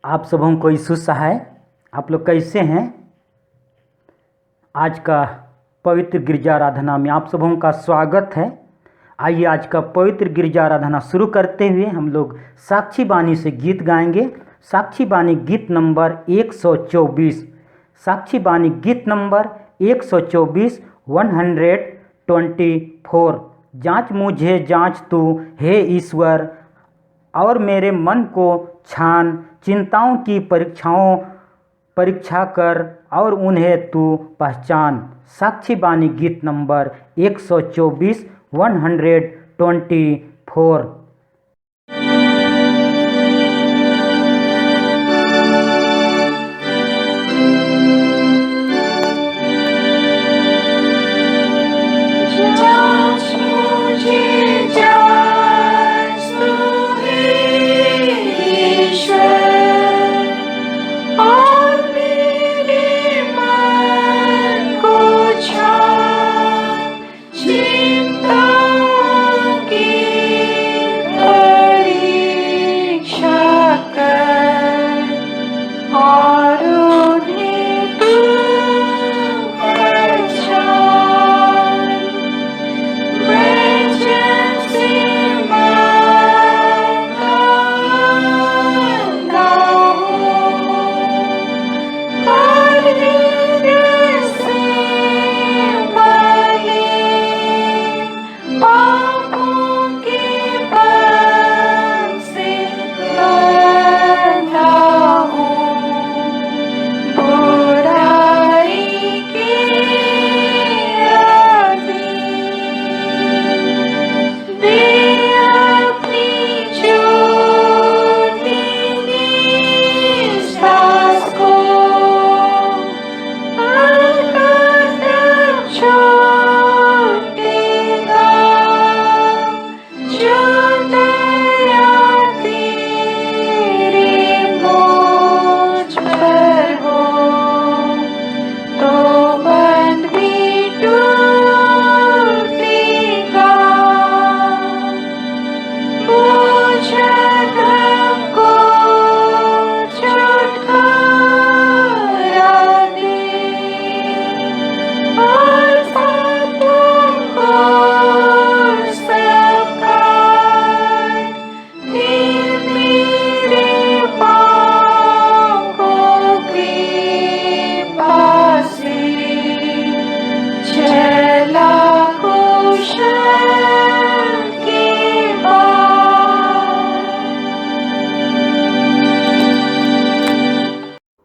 आप सबों को यीशु सहाय। आप लोग कैसे हैं? आज का पवित्र गिरजा आराधना में आप सबों का स्वागत है। आइए आज का पवित्र गिरजा आराधना शुरू करते हुए हम लोग साक्षी बानी से गीत गाएंगे। साक्षी बानी गीत नंबर 124। साक्षी बानी गीत नंबर 124 124। जांच मुझे जांच तू हे ईश्वर, और मेरे मन को छान, चिंताओं की परीक्षा कर और उन्हें तू पहचान। साक्षी बानी गीत नंबर 124 124।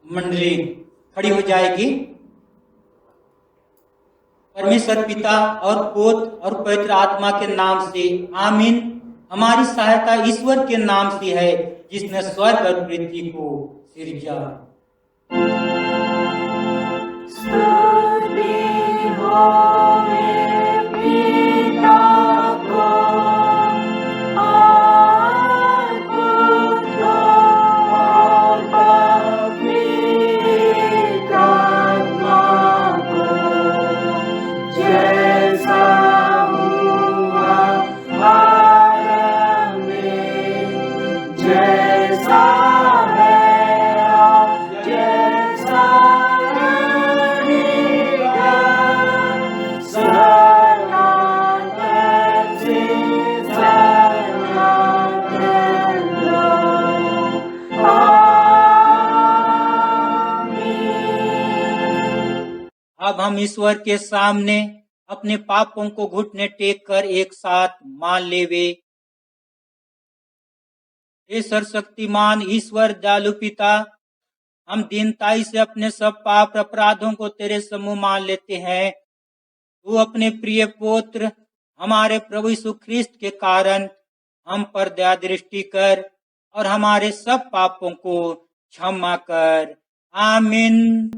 मंडली खड़ी हो जाएगी। परमेश्वर पिता और पुत्र और पवित्र आत्मा के नाम से आमीन। हमारी सहायता ईश्वर के नाम से है, जिसने स्वर्ग और पृथ्वी को सिरजा। अब हम ईश्वर के सामने अपने पापों को घुटने टेक कर एक साथ मान लेवे। हे सर्वशक्तिमान ईश्वर दयालु पिता, हम दीनताई से अपने सब पाप अपराधों को तेरे सम्मुख मान लेते हैं। तू अपने प्रिय पुत्र हमारे प्रभु यीशु ख्रिस्त के कारण हम पर दया दृष्टि कर और हमारे सब पापों को क्षमा कर। आमीन।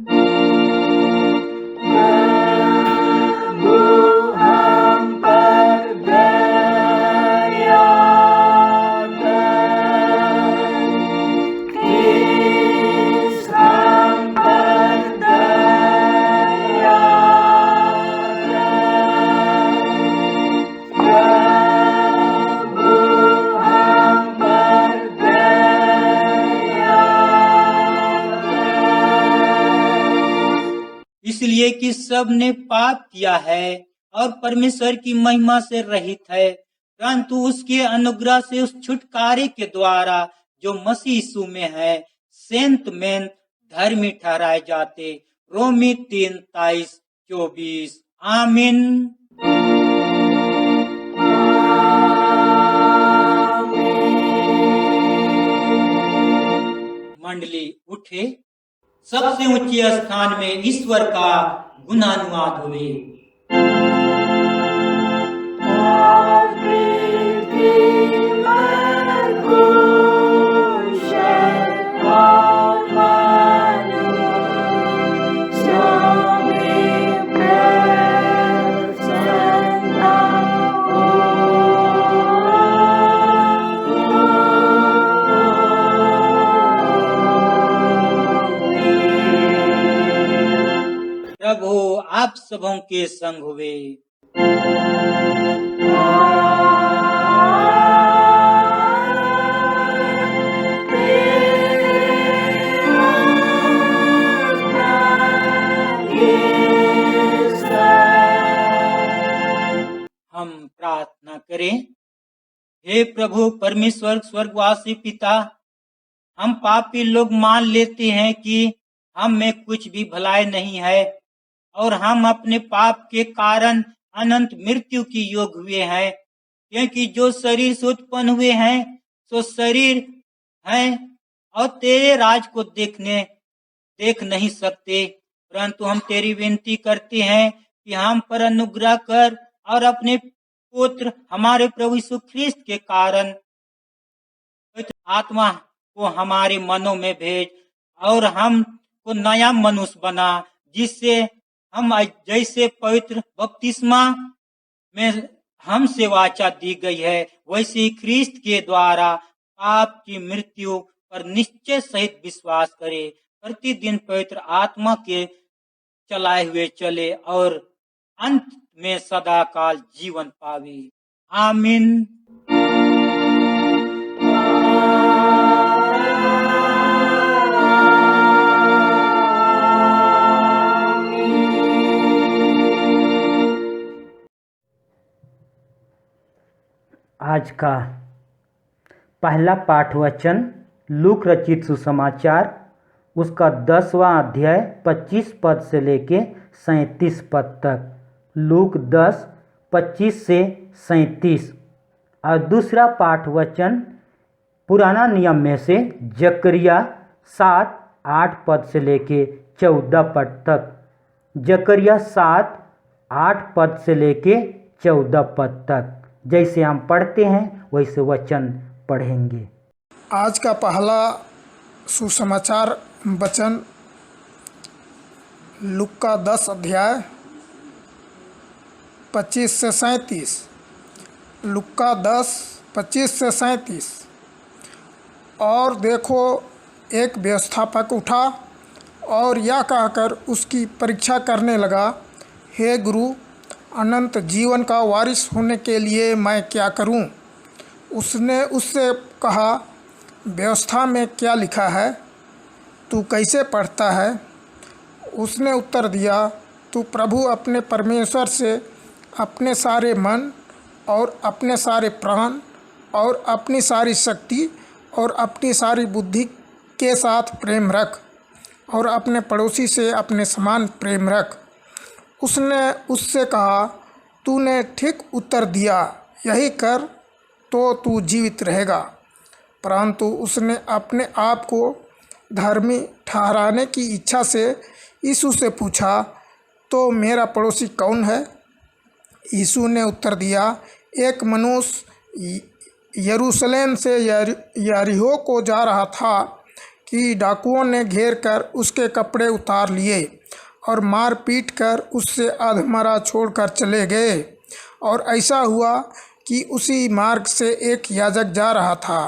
इसलिए कि सब ने पाप किया है और परमेश्वर की महिमा से रहित है, परंतु उसके अनुग्रह से उस छुटकारे के द्वारा जो मसीह यीशु में है सेंत में धर्मी ठहराए जाते। रोमी 3:23-24। आमीन। मंडली उठे, सबसे ऊंचे स्थान में ईश्वर का गुणानुवाद हुए। प्रभु आप सबों के संग हुए। हम प्रार्थना करें। हे प्रभु परमेश्वर स्वर्गवासी पिता, हम पापी लोग मान लेते हैं कि हम में कुछ भी भलाई नहीं है और हम अपने पाप के कारण अनंत मृत्यु की योग हुए हैं, क्योंकि जो शरीर से उत्पन्न हुए हैं सो शरीर हैं और तेरे राज को देख नहीं सकते, परंतु हम तेरी विनती करते हैं कि हम पर अनुग्रह कर और अपने पुत्र हमारे प्रभु यीशु ख्रिस्त के कारण आत्मा को हमारे मनों में भेज और हम को नया मनुष्य बना, जिससे हम जैसे पवित्र बपतिस्मा में हमसे वाचा दी गई है वैसे ही ख्रिस्त के द्वारा पाप की मृत्यु पर निश्चय सहित विश्वास करे, प्रतिदिन पवित्र आत्मा के चलाए हुए चले और अंत में सदा काल जीवन पावे। आमीन। आज का पहला पाठ वचन लूक रचित सुसमाचार उसका 10वां अध्याय 25 पद से लेके 37 पद तक। लूक 10:25 से 37। और दूसरा पाठ वचन पुराना नियम में से जकरिया 7:8 पद से लेके 14 पद तक। जकरिया 7:8 पद से लेके 14 पद तक। जैसे हम पढ़ते हैं वैसे वचन पढ़ेंगे। आज का पहला सुसमाचार वचन लूका 10 अध्याय 25 से 37। लूका 10:25 से 37। और देखो एक व्यवस्थापक उठा और यह कहकर उसकी परीक्षा करने लगा, हे गुरु, अनंत जीवन का वारिस होने के लिए मैं क्या करूं? उसने उससे कहा, व्यवस्था में क्या लिखा है, तू कैसे पढ़ता है? उसने उत्तर दिया, तू प्रभु अपने परमेश्वर से अपने सारे मन और अपने सारे प्राण और अपनी सारी शक्ति और अपनी सारी बुद्धि के साथ प्रेम रख और अपने पड़ोसी से अपने समान प्रेम रख। उसने उससे कहा, तूने ठीक उत्तर दिया, यही कर तो तू जीवित रहेगा। परंतु उसने अपने आप को धर्मी ठहराने की इच्छा से यीशु से पूछा, तो मेरा पड़ोसी कौन है? यीशु ने उत्तर दिया, एक मनुष्य यरूशलेम से यरीहो को जा रहा था कि डाकुओं ने घेर कर उसके कपड़े उतार लिए और मार पीट कर उससे अधमरा छोड़कर चले गए। और ऐसा हुआ कि उसी मार्ग से एक याजक जा रहा था,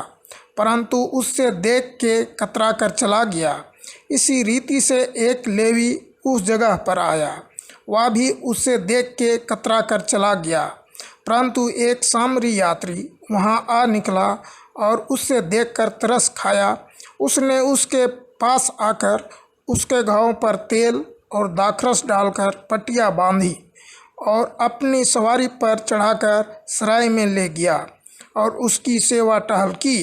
परंतु उससे देख के कतरा कर चला गया। इसी रीति से एक लेवी उस जगह पर आया, वह भी उससे देख के कतरा कर चला गया। परंतु एक सामरी यात्री वहाँ आ निकला और उससे देखकर तरस खाया। उसने उसके पास आकर उसके घावों पर तेल और दाखरस डालकर पटिया बांधी और अपनी सवारी पर चढ़ाकर सराय में ले गया और उसकी सेवा टहल की।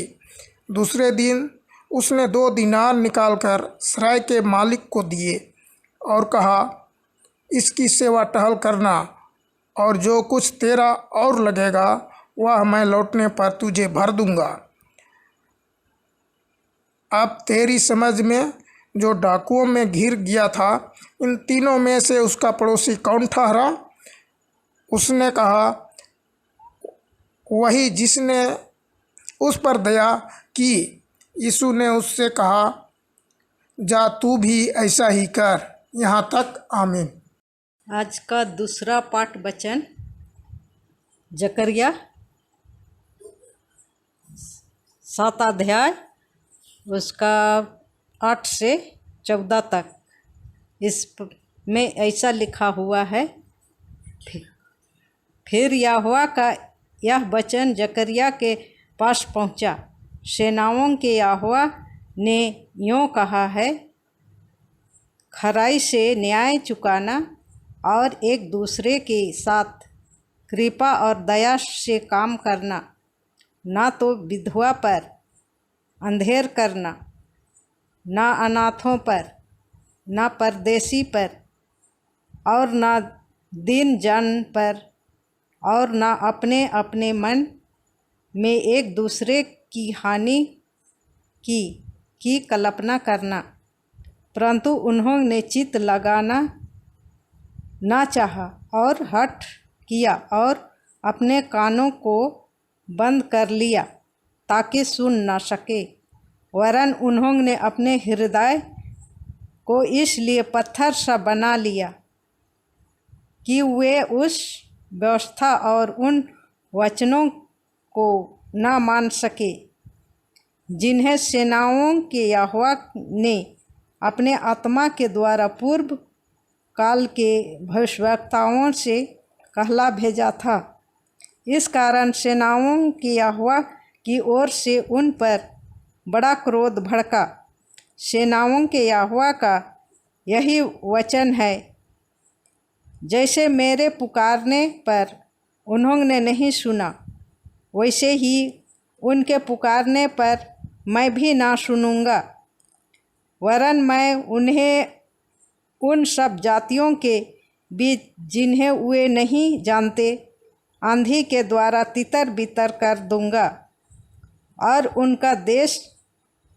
दूसरे दिन उसने 2 दीनार निकालकर सराय के मालिक को दिए और कहा, इसकी सेवा टहल करना और जो कुछ तेरा और लगेगा वह मैं लौटने पर तुझे भर दूंगा। अब तेरी समझ में जो डाकुओं में घिर गया था, इन तीनों में से उसका पड़ोसी कौन ठहरा? उसने कहा, वही जिसने उस पर दया की। यीशु ने उससे कहा, जा तू भी ऐसा ही कर। यहाँ तक आमीन। आज का दूसरा पाठ वचन जकरिया 7 अध्याय उसका 8 से 14 तक। में ऐसा लिखा हुआ है, फिर यहोवा का यह वचन जकरिया के पास पहुंचा, सेनाओं के यहोवा ने यूँ कहा है, खराई से न्याय चुकाना और एक दूसरे के साथ कृपा और दया से काम करना, ना तो विधवा पर अंधेर करना, ना अनाथों पर, ना परदेशी पर और ना दीन जन पर, और ना अपने अपने मन में एक दूसरे की हानि की कल्पना करना। परंतु उन्होंने चित्त लगाना ना चाहा और हठ किया और अपने कानों को बंद कर लिया ताकि सुन ना सके। वरन उन्होंने अपने हृदय को इसलिए पत्थर सा बना लिया कि वे उस व्यवस्था और उन वचनों को ना मान सके जिन्हें सेनाओं के यहोवा ने अपने आत्मा के द्वारा पूर्व काल के भविष्यवक्ताओं से कहला भेजा था। इस कारण सेनाओं के यहोवा की ओर से उन पर बड़ा क्रोध भड़का। सेनाओं के यहोवा का यही वचन है, जैसे मेरे पुकारने पर उन्होंने नहीं सुना, वैसे ही उनके पुकारने पर मैं भी ना सुनूंगा। वरन मैं उन्हें उन सब जातियों के बीच जिन्हें वे नहीं जानते आंधी के द्वारा तितर बितर कर दूंगा, और उनका देश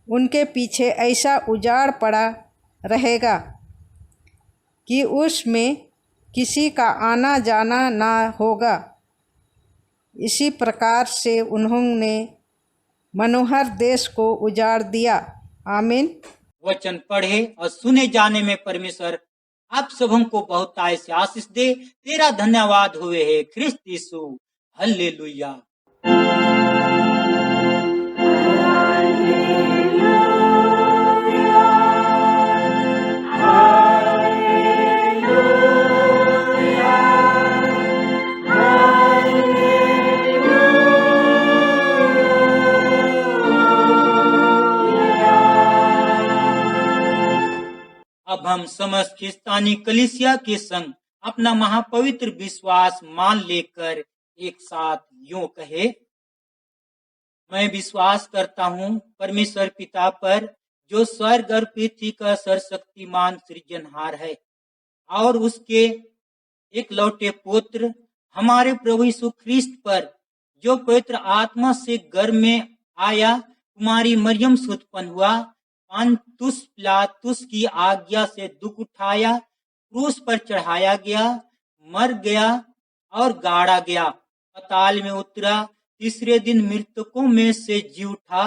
उनके पीछे ऐसा उजाड़ पड़ा रहेगा कि उसमें किसी का आना जाना ना होगा। इसी प्रकार से उन्होंने मनोहर देश को उजाड़ दिया। आमीन। वचन पढ़े और सुने जाने में परमेश्वर आप सबों को बहुताय से आशीष दे। तेरा धन्यवाद हुए है ख्रिस्त यीशु। हल्लेलुया। अब हम समस्त ख्रिस्तानी कलीसिया के संग अपना महापवित्र विश्वास मान लेकर एक साथ यूं कहे, मैं विश्वास करता हूँ परमेश्वर पिता पर, जो स्वर्ग और पृथ्वी का सर्वशक्तिमान सृजनहार है, और उसके एक लौटे पुत्र हमारे प्रभु यीशु ख्रिस्त पर, जो पवित्र आत्मा से गर्भ में आया, कुमारी मरियम से उत्पन्न हुआ, पंतुस पिलातुस की आज्ञा से दुख उठाया, क्रूस पर चढ़ाया गया, मर गया और गाड़ा गया, पाताल में उतरा, तीसरे दिन मृतकों में से जी उठा,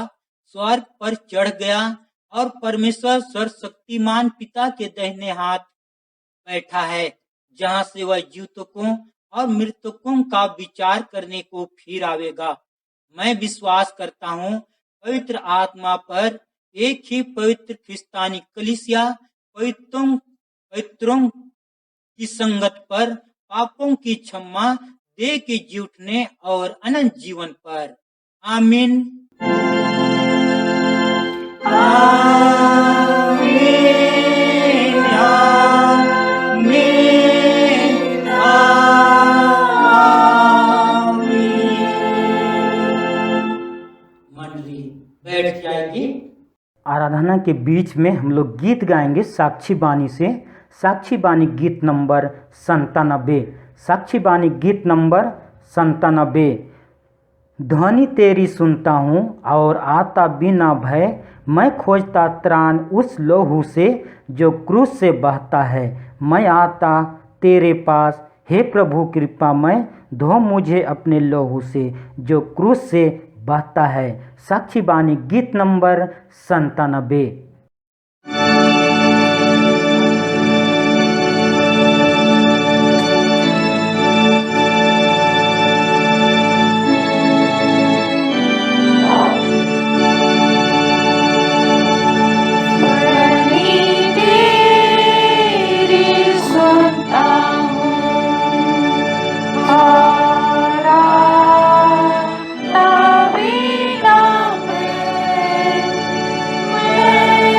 स्वर्ग पर चढ़ गया और परमेश्वर सर्वशक्तिमान पिता के दाहिने हाथ बैठा है, जहां से वह जीवितों और मृतकों का विचार करने को फिर आवेगा। मैं विश्वास करता हूँ पवित्र आत्मा पर, एक ही पवित्र ख्रिस्तानी कलीसिया, पवित्रों की संगत पर, पापों की क्षमा, देह के जी उठने और अनंत जीवन पर। आमीन। आमीन। बैठ जाएगी। आराधना के बीच में हम लोग गीत गाएंगे साक्षी बानी से। साक्षी बानी गीत नंबर 97। साक्षी बानी गीत नंबर 97। ध्वनि तेरी सुनता हूँ और आता बिना भय, मैं खोजता त्राण उस लहू से जो क्रूस से बहता है। मैं आता तेरे पास, हे प्रभु कृपामय, धो मुझे अपने लहू से जो क्रूस से बहता है। साक्षी बानी गीत नंबर 97। मैं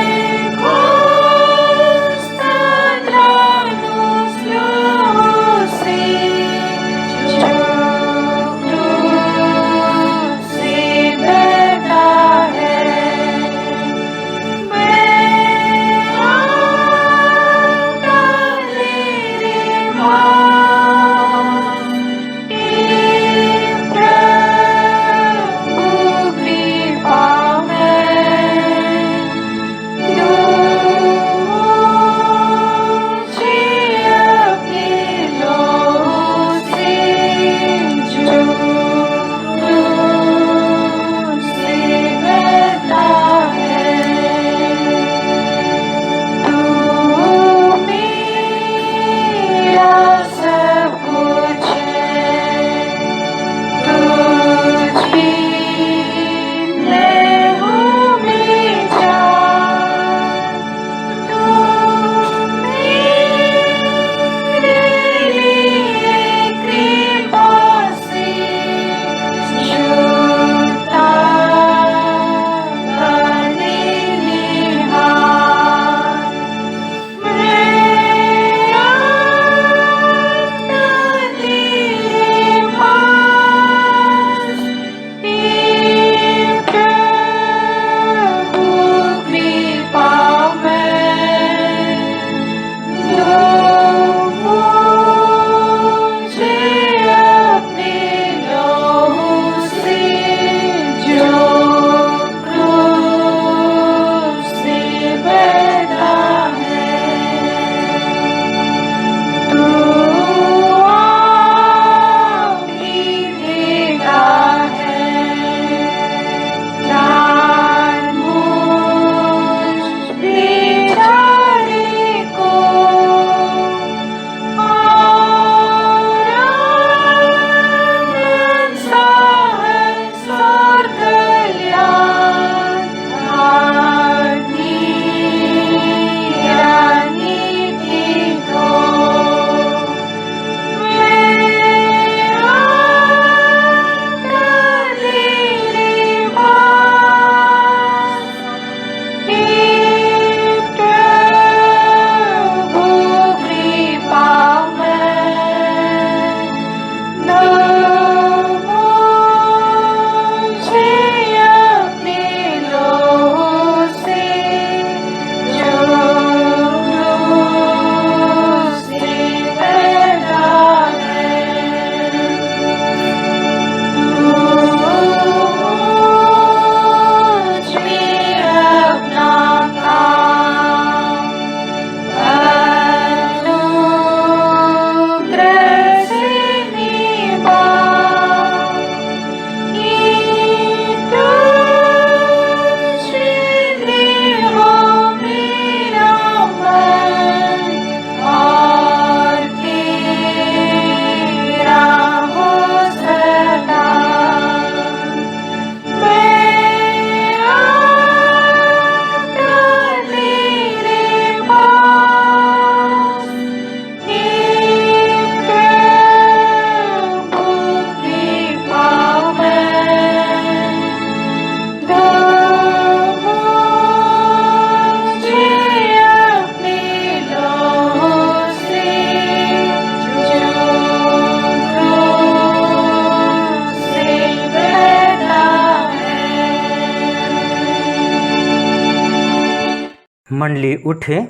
मंडली उठे,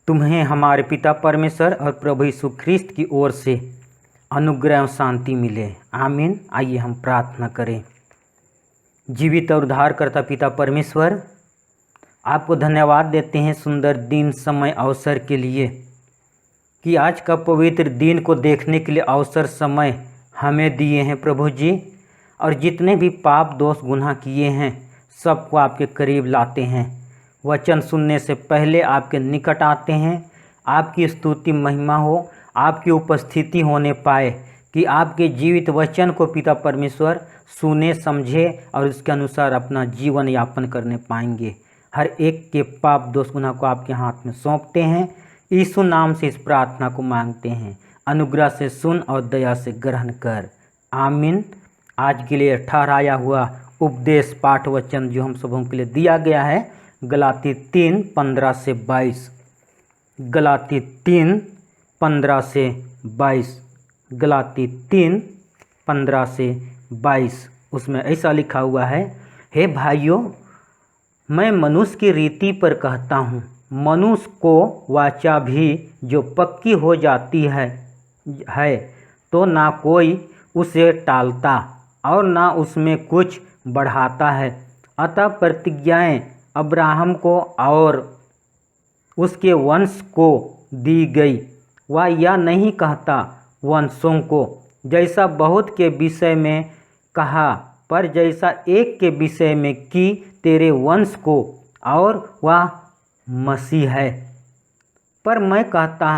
तुम्हें हमारे पिता परमेश्वर और प्रभु यीशु ख्रिस्त की ओर से अनुग्रह और शांति मिले। आमीन। आइए हम प्रार्थना करें। जीवित और उद्धारकर्ता पिता परमेश्वर, आपको धन्यवाद देते हैं सुंदर दिन, समय, अवसर के लिए कि आज का पवित्र दिन को देखने के लिए अवसर, समय हमें दिए हैं प्रभु जी। और जितने भी पाप दोष गुनाह किए हैं सबको आपके करीब लाते हैं। वचन सुनने से पहले आपके निकट आते हैं। आपकी स्तुति महिमा हो, आपकी उपस्थिति होने पाए कि आपके जीवित वचन को पिता परमेश्वर सुने, समझे और उसके अनुसार अपना जीवन यापन करने पाएंगे। हर एक के पाप दोष गुनाह को आपके हाथ में सौंपते हैं। यीशु नाम से इस प्रार्थना को मांगते हैं। अनुग्रह से सुन और दया से ग्रहण कर। आमीन। आज के लिए ठहराया हुआ उपदेश पाठ वचन जो हम सबों के लिए दिया गया है, गलाती 3:15 से 22। गलाती 3:15 से 22। गलाती 3:15 से 22। उसमें ऐसा लिखा हुआ है, हे भाइयों, मैं मनुष्य की रीति पर कहता हूँ, मनुष्य को वाचा भी जो पक्की हो जाती है तो ना कोई उसे टालता और ना उसमें कुछ बढ़ाता है। अतः प्रतिज्ञाएं अब्राहम को और उसके वंश को दी गई। वह यह नहीं कहता वंशों को, जैसा बहुत के विषय में कहा, पर जैसा एक के विषय में कि तेरे वंश को, और वह मसीह है। पर मैं कहता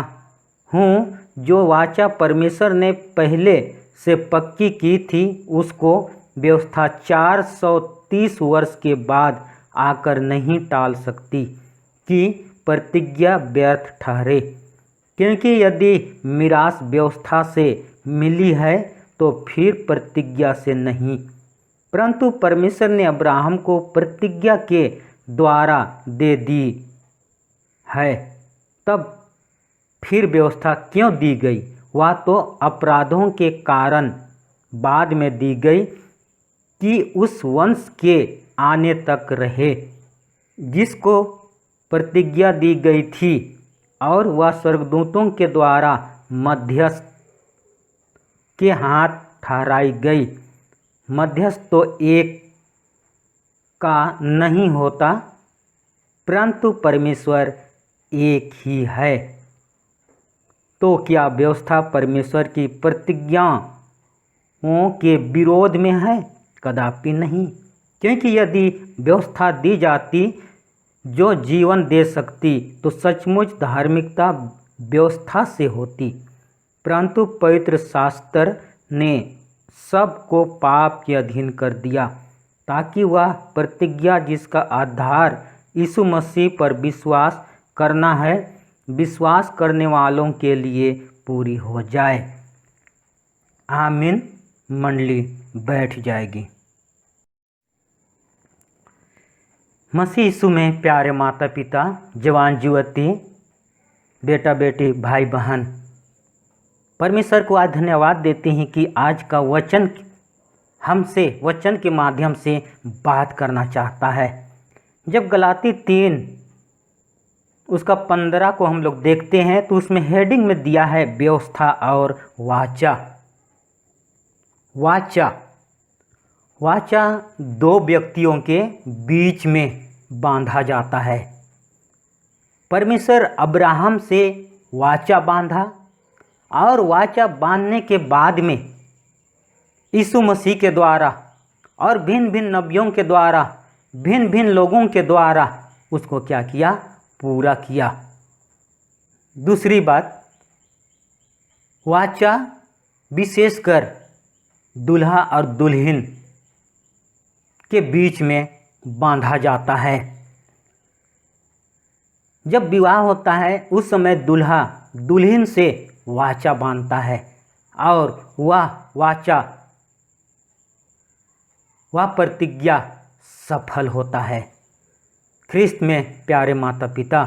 हूँ, जो वाचा परमेश्वर ने पहले से पक्की की थी उसको व्यवस्था 430 वर्ष के बाद आकर नहीं टाल सकती कि प्रतिज्ञा व्यर्थ ठहरे। क्योंकि यदि मिरास व्यवस्था से मिली है तो फिर प्रतिज्ञा से नहीं, परंतु परमेश्वर ने अब्राहम को प्रतिज्ञा के द्वारा दे दी है। तब फिर व्यवस्था क्यों दी गई? वह तो अपराधों के कारण बाद में दी गई कि उस वंश के आने तक रहे जिसको प्रतिज्ञा दी गई थी, और वह स्वर्गदूतों के द्वारा मध्यस्थ के हाथ ठहराई गई। मध्यस्थ तो एक का नहीं होता, परंतु परमेश्वर एक ही है। तो क्या व्यवस्था परमेश्वर की प्रतिज्ञाओं के विरोध में है? कदापि नहीं। क्योंकि यदि व्यवस्था दी जाती जो जीवन दे सकती तो सचमुच धार्मिकता व्यवस्था से होती, परंतु पवित्र शास्त्र ने सबको पाप के अधीन कर दिया ताकि वह प्रतिज्ञा जिसका आधार यीशु मसीह पर विश्वास करना है, विश्वास करने वालों के लिए पूरी हो जाए। आमीन। मंडली बैठ जाएगी। मसीह यीशु में प्यारे माता पिता, जवान युवती, बेटा बेटी, भाई बहन, परमेश्वर को आज धन्यवाद देते हैं कि आज का वचन हमसे वचन के माध्यम से बात करना चाहता है। जब गलाती 3 उसका 15 को हम लोग देखते हैं तो उसमें हेडिंग में दिया है व्यवस्था और वाचा। वाचा वाचा दो व्यक्तियों के बीच में बांधा जाता है। परमेश्वर अब्राहम से वाचा बांधा और वाचा बांधने के बाद में यीशु मसीह के द्वारा और भिन्न भिन्न नबियों के द्वारा, भिन्न भिन्न लोगों के द्वारा उसको क्या किया? पूरा किया। दूसरी बात, वाचा विशेषकर दूल्हा और दुल्हन के बीच में बांधा जाता है। जब विवाह होता है उस समय दूल्हा दुल्हन से वाचा बांधता है और वह वाचा, वह प्रतिज्ञा सफल होता है। ख्रिस्त में प्यारे माता पिता,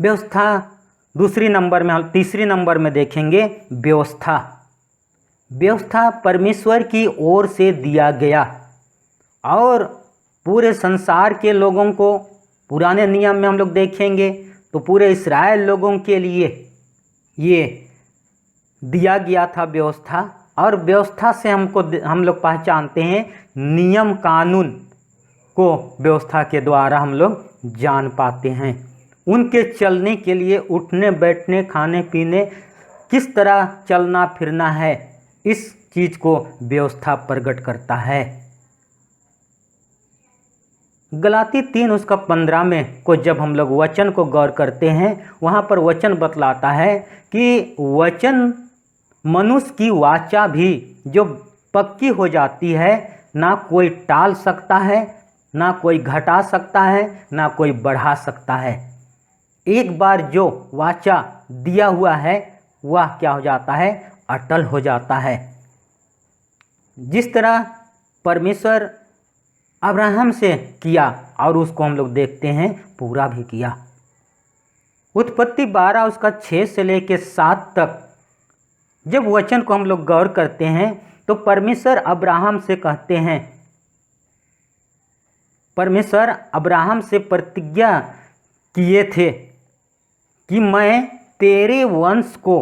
व्यवस्था दूसरी नंबर में, हम तीसरी नंबर में देखेंगे व्यवस्था। व्यवस्था परमेश्वर की ओर से दिया गया और पूरे संसार के लोगों को पुराने नियम में हम लोग देखेंगे तो पूरे इस्राएल लोगों के लिए ये दिया गया था व्यवस्था, और व्यवस्था से हम लोग पहचानते हैं नियम कानून को व्यवस्था के द्वारा हम लोग जान पाते हैं। उनके चलने के लिए उठने बैठने खाने पीने किस तरह चलना फिरना है, इस चीज़ को व्यवस्था प्रकट करता है। गलाती 3 उसका 15 में को जब हम लोग वचन को गौर करते हैं, वहाँ पर वचन बतलाता है कि वचन मनुष्य की वाचा भी जो पक्की हो जाती है, ना कोई टाल सकता है, ना कोई घटा सकता है, ना कोई बढ़ा सकता है। एक बार जो वाचा दिया हुआ है वह क्या हो जाता है, अटल हो जाता है। जिस तरह परमेश्वर अब्राहम से किया और उसको हम लोग देखते हैं पूरा भी किया। उत्पत्ति 12 उसका 6 से लेकर 7 तक जब वचन को हम लोग गौर करते हैं तो परमेश्वर अब्राहम से कहते हैं, परमेश्वर अब्राहम से प्रतिज्ञा किए थे कि मैं तेरे वंश को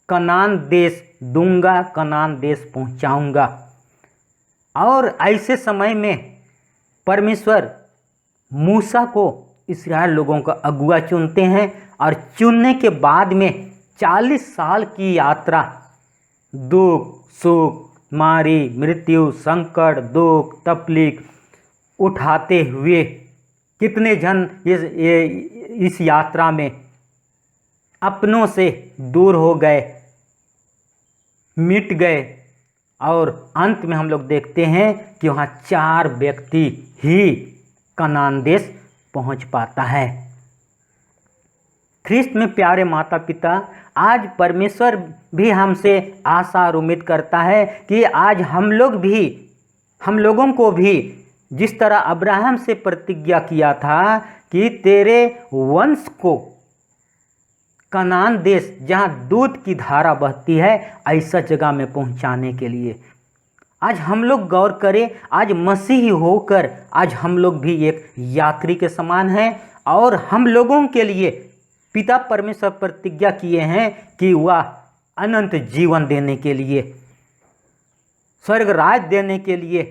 कनान देश दूंगा, कनान देश पहुंचाऊंगा। और ऐसे समय में परमेश्वर मूसा को इस्राएल लोगों का अगुआ चुनते हैं, और चुनने के बाद में 40 साल की यात्रा, दुख सुख मारी मृत्यु संकट दुख तकलीफ उठाते हुए कितने जन इस यात्रा में अपनों से दूर हो गए, मिट गए, और अंत में हम लोग देखते हैं कि वहाँ 4 व्यक्ति ही कनान देश पहुँच पाता है। ख्रिस्त में प्यारे माता पिता, आज परमेश्वर भी हमसे आशा और उम्मीद करता है कि आज हम लोगों को भी जिस तरह अब्राहम से प्रतिज्ञा किया था कि तेरे वंश को कनान देश जहाँ दूध की धारा बहती है ऐसा जगह में पहुँचाने के लिए आज हम लोग गौर करें। आज मसीही होकर आज हम लोग भी एक यात्री के समान हैं, और हम लोगों के लिए पिता परमेश्वर प्रतिज्ञा किए हैं कि वह अनंत जीवन देने के लिए, स्वर्ग राज देने के लिए।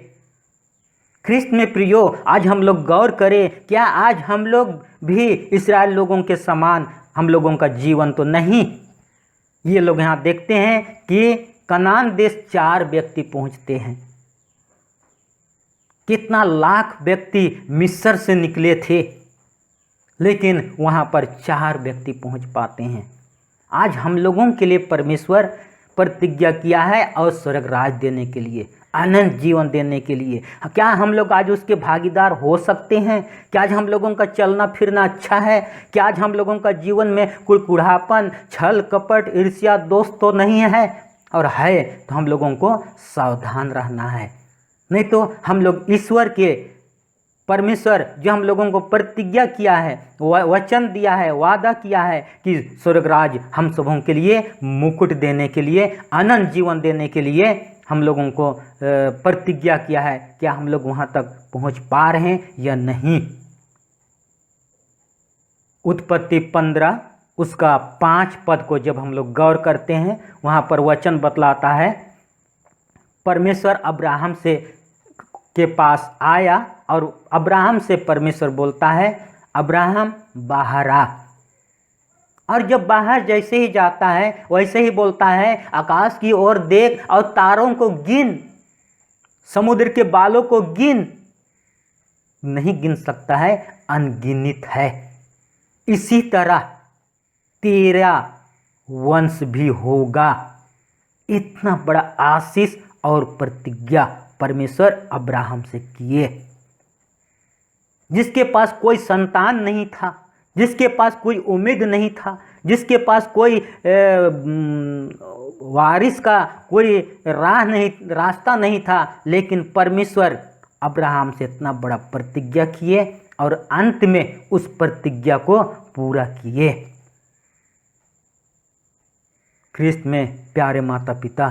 ख्रिस्त में प्रियो, आज हम लोग गौर करें, क्या आज हम लोग भी इस्राएल लोगों के समान हम लोगों का जीवन तो नहीं। ये लोग यहाँ देखते हैं कि कनान देश 4 व्यक्ति पहुँचते हैं। कितना लाख व्यक्ति मिस्र से निकले थे, लेकिन वहाँ पर 4 व्यक्ति पहुँच पाते हैं। आज हम लोगों के लिए परमेश्वर प्रतिज्ञा किया है और स्वर्ग राज देने के लिए, अनंत जीवन देने के लिए। क्या हम लोग आज उसके भागीदार हो सकते हैं? क्या आज हम लोगों का चलना फिरना अच्छा है? क्या आज हम लोगों का जीवन में कुड़कुड़ापन छल कपट ईर्ष्या दोष तो नहीं है? और है तो हम लोगों को सावधान रहना है, नहीं तो हम लोग ईश्वर के परमेश्वर जो हम लोगों को प्रतिज्ञा किया है, वचन दिया है, वादा किया है कि स्वर्गराज हम सबों के लिए मुकुट देने के लिए, अनंत जीवन देने के लिए हम लोगों को प्रतिज्ञा किया है। क्या हम लोग वहाँ तक पहुँच पा रहे हैं या नहीं? उत्पत्ति 15 उसका 5 पद को जब हम लोग गौर करते हैं, वहाँ पर वचन बतलाता है, परमेश्वर अब्राहम से के पास आया और अब्राहम से परमेश्वर बोलता है, अब्राहम बाहर आ। और जब बाहर जैसे ही जाता है वैसे ही बोलता है, आकाश की ओर देख और तारों को गिन, समुद्र के बालों को गिन। नहीं गिन सकता है, अनगिनित है। इसी तरह तेरा वंश भी होगा। इतना बड़ा आशीष और प्रतिज्ञा परमेश्वर अब्राहम से किए, जिसके पास कोई संतान नहीं था, जिसके पास कोई उम्मीद नहीं था, जिसके पास कोई वारिस का कोई रास्ता नहीं था, लेकिन परमेश्वर अब्राहम से इतना बड़ा प्रतिज्ञा किए और अंत में उस प्रतिज्ञा को पूरा किए। ख्रिस्त में प्यारे माता पिता,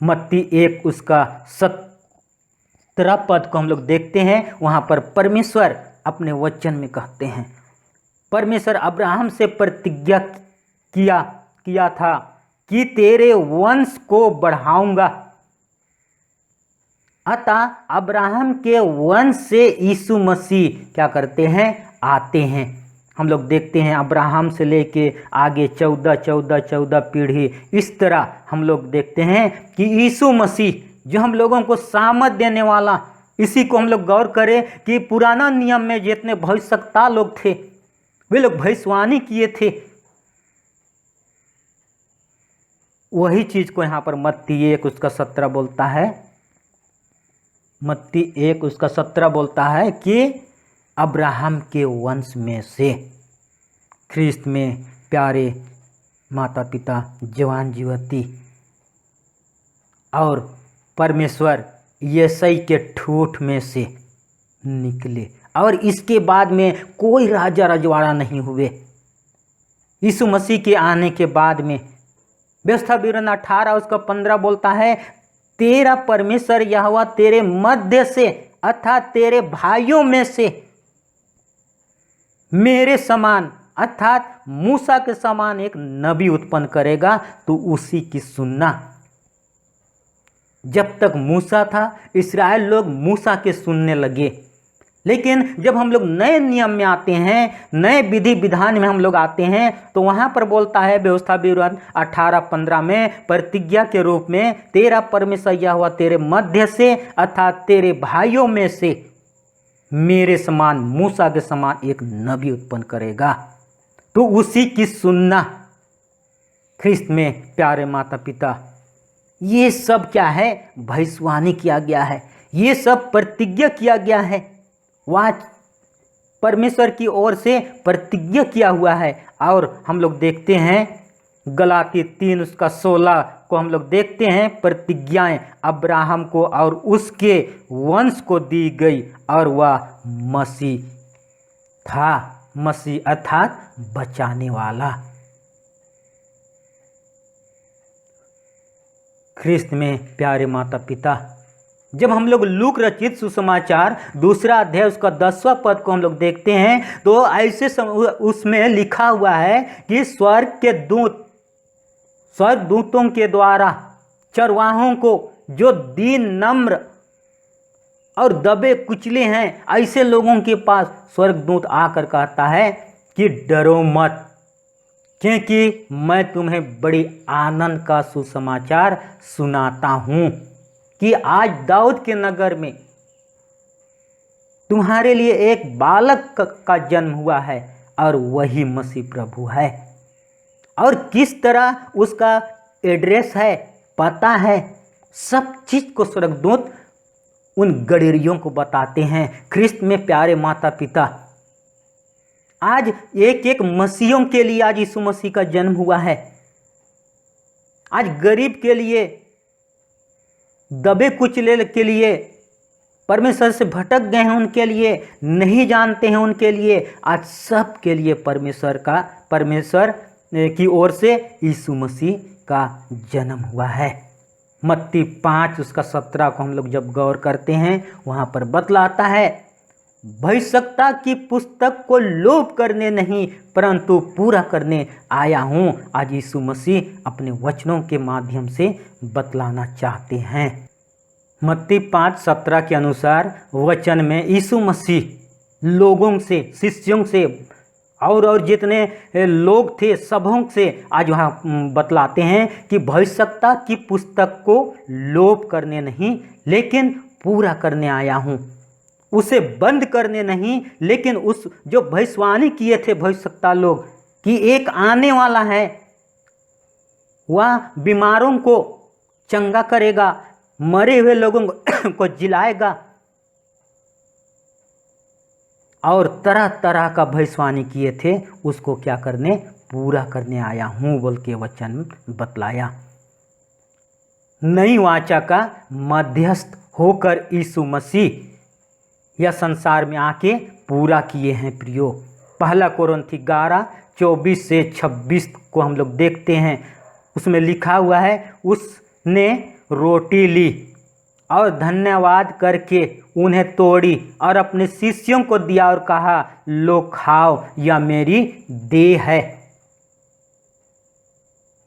मत्ती 1 उसका 17 पद को हम लोग देखते हैं। वहाँ पर परमेश्वर अपने वचन में कहते हैं। परमेश्वर अब्राहम से प्रतिज्ञा किया था कि तेरे वंश को बढ़ाऊंगा। अतः अब्राहम के वंश से यीशु मसीह क्या करते हैं, आते हैं। हम लोग देखते हैं अब्राहम से लेके आगे 14 पीढ़ी, इस तरह हम लोग देखते हैं कि यीशु मसीह जो हम लोगों को सामर्थ देने वाला, इसी को हम लोग गौर करें कि पुराना नियम में जितने भविष्यवक्ता लोग थे वे लोग भविष्यवाणी किए थे, वही चीज को यहाँ पर मत्ती 1:17 बोलता है। मत्ती 1:17 बोलता है कि अब्राहम के वंश में से, ख्रिस्त में प्यारे माता पिता, जवान युवती और परमेश्वर यीशु के ठूठ में से निकले। और इसके बाद में कोई राजा रजवाड़ा नहीं हुए। यीशु मसीह के आने के बाद में व्यवस्था विवरण 18:15 बोलता है, तेरा परमेश्वर यहोवा तेरे मध्य से अर्थात तेरे भाइयों में से मेरे समान अर्थात मूसा के समान एक नबी उत्पन्न करेगा, तो उसी की सुनना। जब तक मूसा था इस्राएल लोग मूसा के सुनने लगे, लेकिन जब हम लोग नए नियम में आते हैं, नए विधि विधान में हम लोग आते हैं, तो वहाँ पर बोलता है व्यवस्था विवरण 18:15 में, प्रतिज्ञा के रूप में तेरा परमेश्वर यहोवा तेरे मध्य से अर्थात तेरे भाइयों में से मेरे समान मूसा के समान एक नबी उत्पन्न करेगा, तो उसी की सुनना। ख्रिस्त में प्यारे माता पिता, ये सब क्या है, भविष्यवाणी किया गया है, ये सब प्रतिज्ञा किया गया है, वह परमेश्वर की ओर से प्रतिज्ञा किया हुआ है। और हम लोग देखते हैं गलाती 3:16 को हम लोग देखते हैं, प्रतिज्ञाएं अब्राहम को और उसके वंश को दी गई, और वह मसीह था, मसीह अर्थात बचाने वाला। ख्रिस्त में प्यारे माता पिता, जब हम लोग लूक रचित सुसमाचार 2 अध्याय उसका 10वां पद को हम लोग देखते हैं, तो ऐसे उसमें लिखा हुआ है कि स्वर्गदूतों के द्वारा चरवाहों को जो दीन नम्र और दबे कुचले हैं, ऐसे लोगों के पास स्वर्गदूत आकर कहता है कि डरो मत, क्योंकि मैं तुम्हें बड़ी आनंद का सुसमाचार सुनाता हूँ कि आज दाऊद के नगर में तुम्हारे लिए एक बालक का जन्म हुआ है, और वही मसीह प्रभु है। और किस तरह उसका एड्रेस है, पता है, सब चीज को स्वर्गदूत उन गडेरियों को बताते हैं। ख्रिस्त में प्यारे माता पिता, आज एक एक मसीहों के लिए आज यीशु मसीह का जन्म हुआ है। आज गरीब के लिए, दबे कुचले के लिए, परमेश्वर से भटक गए हैं उनके लिए, नहीं जानते हैं उनके लिए, आज सब के लिए परमेश्वर की ओर से यीशु मसीह का जन्म हुआ है। मत्ती 5:17 को हम लोग जब गौर करते हैं, वहाँ पर बतलाता है, भविष्यवक्ता की पुस्तक को लोप करने नहीं परंतु पूरा करने आया हूँ। आज यीशु मसीह अपने वचनों के माध्यम से बतलाना चाहते हैं। मत्ती 5:17 के अनुसार वचन में यीशु मसीह लोगों से, शिष्यों से और जितने लोग थे सबों से आज वहाँ बतलाते हैं कि भविष्यवक्ता की पुस्तक को लोप करने नहीं लेकिन पूरा करने आया हूँ। उसे बंद करने नहीं, लेकिन उस जो भविष्यवाणी किए थे भविष्यवक्ता लोग कि एक आने वाला है, वह बीमारों को चंगा करेगा, मरे हुए लोगों को जिलाएगा, और तरह तरह का भविष्यवाणी किए थे, उसको क्या करने, पूरा करने आया हूँ बोल के वचन बतलाया। नई वाचा का मध्यस्थ होकर यीशु मसीह यह संसार में आके पूरा किए हैं प्रियो। 1 कोरिन्थी 11:24-26 को हम लोग देखते हैं, उसमें लिखा हुआ है, उसने रोटी ली और धन्यवाद करके उन्हें तोड़ी और अपने शिष्यों को दिया और कहा, लो खाओ, यह मेरी देह है।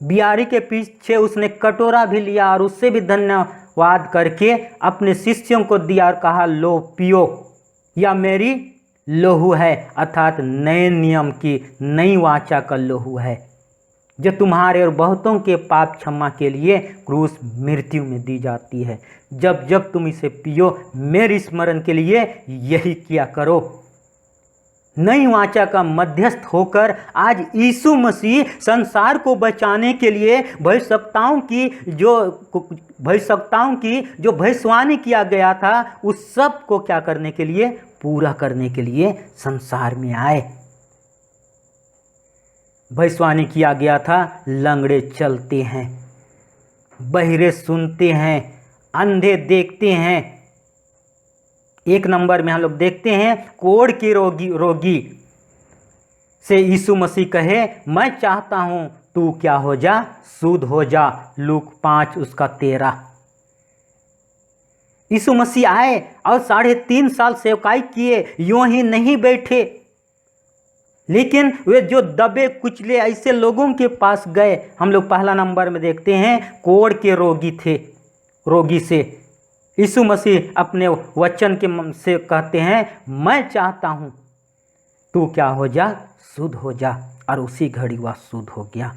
बियारी के पीछे उसने कटोरा भी लिया और उससे भी धन्यवाद करके अपने शिष्यों को दिया और कहा, लो पियो, यह मेरी लोहू है, अर्थात नए नियम की नई वाचा का लोहू है, जो तुम्हारे और बहुतों के पाप क्षमा के लिए क्रूस मृत्यु में दी जाती है। जब जब तुम इसे पियो, मेरे स्मरण के लिए यही किया करो। नई वाचा का मध्यस्थ होकर आज यीशु मसीह संसार को बचाने के लिए भविष्यवक्ताओं की जो भविष्यवाणी किया गया था, उस सब को क्या करने के लिए, पूरा करने के लिए संसार में आए। भविष्यवाणी किया गया था, लंगड़े चलते हैं, बहिरे सुनते हैं, अंधे देखते हैं। एक नंबर में हम लोग देखते हैं कोढ़ के रोगी से यीशु मसीह कहे, मैं चाहता हूं तू क्या हो जा, शुद्ध हो जा। लूक 5 उसका 13। यीशु मसीह आए और 3.5 साल सेवकाई किए, यूं ही नहीं बैठे, लेकिन वे जो दबे कुचले ऐसे लोगों के पास गए। हम लोग पहला नंबर में देखते हैं कोढ़ के रोगी से यीशु मसीह अपने वचन के से कहते हैं, मैं चाहता हूं तू क्या हो जा, शुद्ध हो जा। और उसी घड़ी वह शुद्ध हो गया।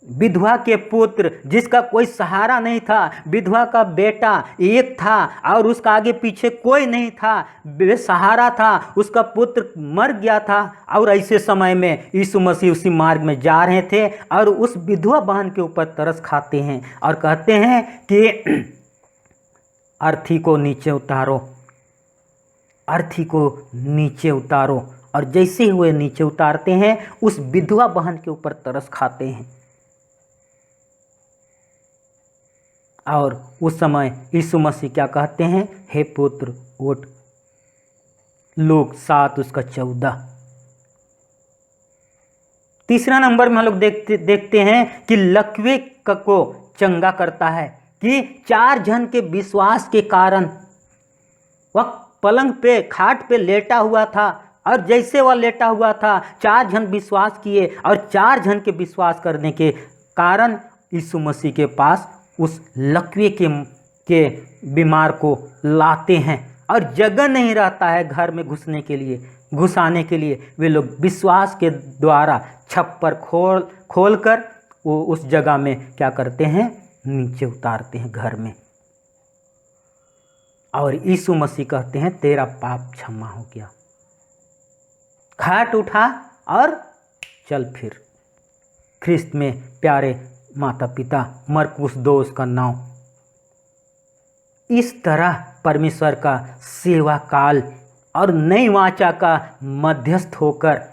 विधवा के पुत्र, जिसका कोई सहारा नहीं था, विधवा का बेटा एक था और उसका आगे पीछे कोई नहीं था, बेसहारा था, उसका पुत्र मर गया था। और ऐसे समय में यीशु मसीह उसी मार्ग में जा रहे थे और उस विधवा बहन के ऊपर तरस खाते हैं और कहते हैं कि अर्थी को नीचे उतारो, अर्थी को नीचे उतारो। और जैसे ही वे नीचे उतारते हैं, उस विधवा बहन के ऊपर तरस खाते हैं। और उस समय यीशु मसीह क्या कहते हैं, हे पुत्र उठ। लूक 7 उसका 14। तीसरा नंबर में हम लोग देखते हैं कि लकवे को चंगा करता है कि 4 जन के विश्वास के कारण वह पलंग पे खाट पे लेटा हुआ था और जैसे वह लेटा हुआ था 4 जन विश्वास किए और 4 जन के विश्वास करने के कारण यीशु मसीह के पास उस लकवे के बीमार को लाते हैं और जगह नहीं रहता है घर में घुसाने के लिए। वे लोग विश्वास के द्वारा छप्पर खोल कर वो उस जगह में क्या करते हैं, नीचे उतारते हैं घर में। और यीशु मसीह कहते हैं, तेरा पाप क्षमा हो गया, खाट उठा और चल फिर। ख्रिस्त में प्यारे माता पिता, मरकुस 2 उसका 9। इस तरह परमेश्वर का सेवा काल और नई वाचा का मध्यस्थ होकर